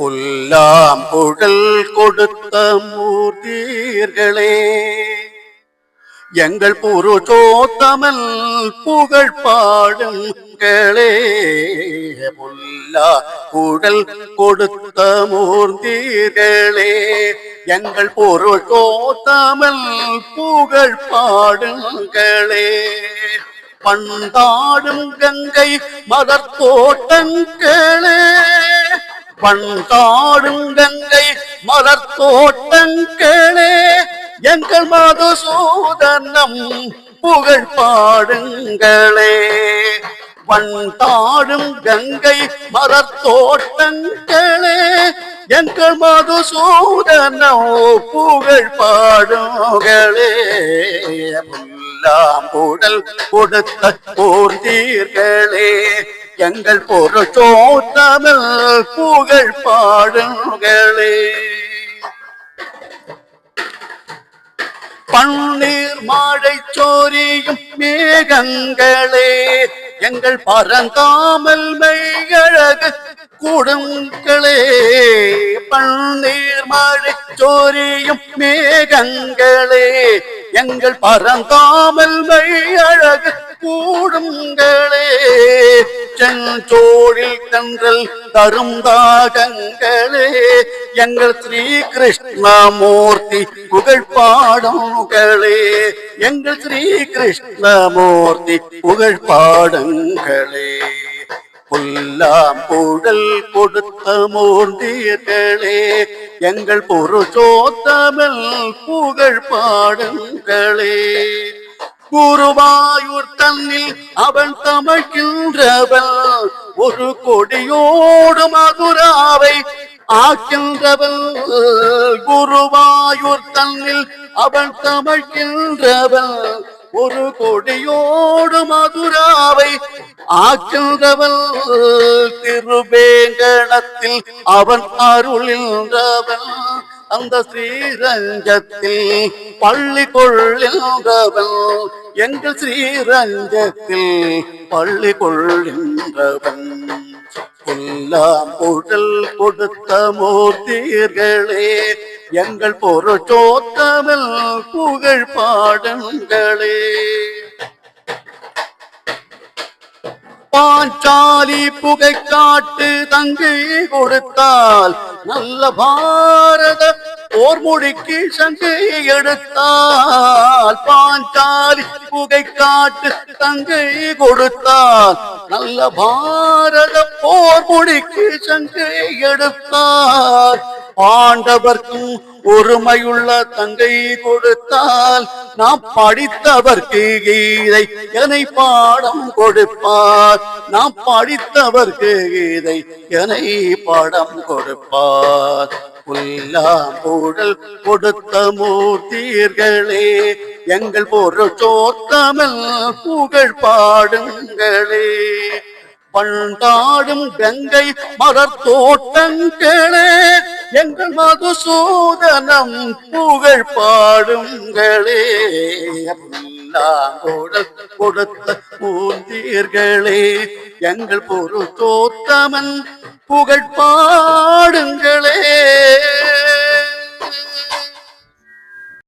புல்லாம் புகழ் கொடுத்த மூர்த்தீர்களே, எங்கள் புருஷோத்தமன் புகழ் பாடுங்களே. புல்லா புகழ் கொடுத்த மூர்த்தீர்களே, எங்கள் புருஷோத்தமன் புகழ் பாடுங்களே. பண்டாடும் கங்கை மலர் தோட்டங்களே, பண்டாடும் கங்கை மலர் தோட்டங்களே, எங்கள் மதுசூதனம் புகழ் பாடுங்களே. பண்டாடும் கங்கை மலர் தோட்டங்களே, எங்கள் மதுசூதனம் புகழ் பாடுங்களே. புடல் கொடுத்த போர்த்தீர்களே, எங்கள் புருஷோத்தமன் புகழ் பாடுங்களே. பன்னீர் மாடை சோரியும் மேகங்களே, எங்கள் பரந்தாமல் மையழகு கூடுங்களே. பன்னீர் மாடை சோரியும் மேகங்களே, எங்கள் பரந்தாமல் மையழகு கூடுங்களே. செஞ்சோழில் கன்றல் தரும் தாகங்களே, எங்கள் ஸ்ரீ கிருஷ்ணமூர்த்தி புகழ் பாடுங்களே. எங்கள் ஸ்ரீ கிருஷ்ணமூர்த்தி புகழ் பாடுங்களே. புல்லாம் புகழ் கொடுத்த மூர்த்தீர்களே, எங்கள் புருஷோத்தமன் புகழ் பாடுங்களே. குருவாயூர் தன்னில் அவன் தமிழ்கின்றவன், ஒரு கொடியோடு மதுராவை ஆக்கின்றவன். குருவாயூர் தன்னில் அவன் தமிழ்கின்றவன், ஒரு கொடியோடு மதுராவை ஆக்கின்றவன். திருவேங்கடத்தில் அவன் அருளின்றவன், அந்த ஸ்ரீரஞ்சத்தில் பள்ளி கொள்கின்றவன். எங்கள் ஸ்ரீரஞ்சத்தில் பள்ளி கொள்கின்றவன். எல்லாம் புகழ் கொடுத்த மூர்த்தீர்களே, எங்கள் புருஷோத்தமன் புகழ் பாடுங்களே. பாஞ்சாலி புகை காட்டு தங்கை கொடுத்தால், நல்ல பாரத போர் முடிக்கு சங்கை எடுத்தால். பாஞ்சாலி புகை காட்டு தங்கை கொடுத்தால், நல்ல பாரத போர் முடிக்கு சங்கை எடுத்தால். பாண்டவர்க்கும் ஒருமையுள்ள தங்கை கொடுத்தால், நாம் படித்தவர்க்கு கீதை எனை பாடம் கொடுப்பார். நாம் படித்தவர்க்கு கீதை எனை பாடம் கொடுப்பார். புல்லாம் புகழ் கொடுத்த மூர்த்தீர்களே, எங்கள் புருஷோத்தமன் புகழ் பாடுங்களே. பண்டாடும் கங்கை மலர் தோட்டங்களே, எங்கள் மதுசூதனம் புகழ் பாடுங்களே. புல்லாங்குழல் கொடுத்த மூர்த்தீர்களே, எங்கள் புருஷோத்தமன் புகழ் பாடுங்களே.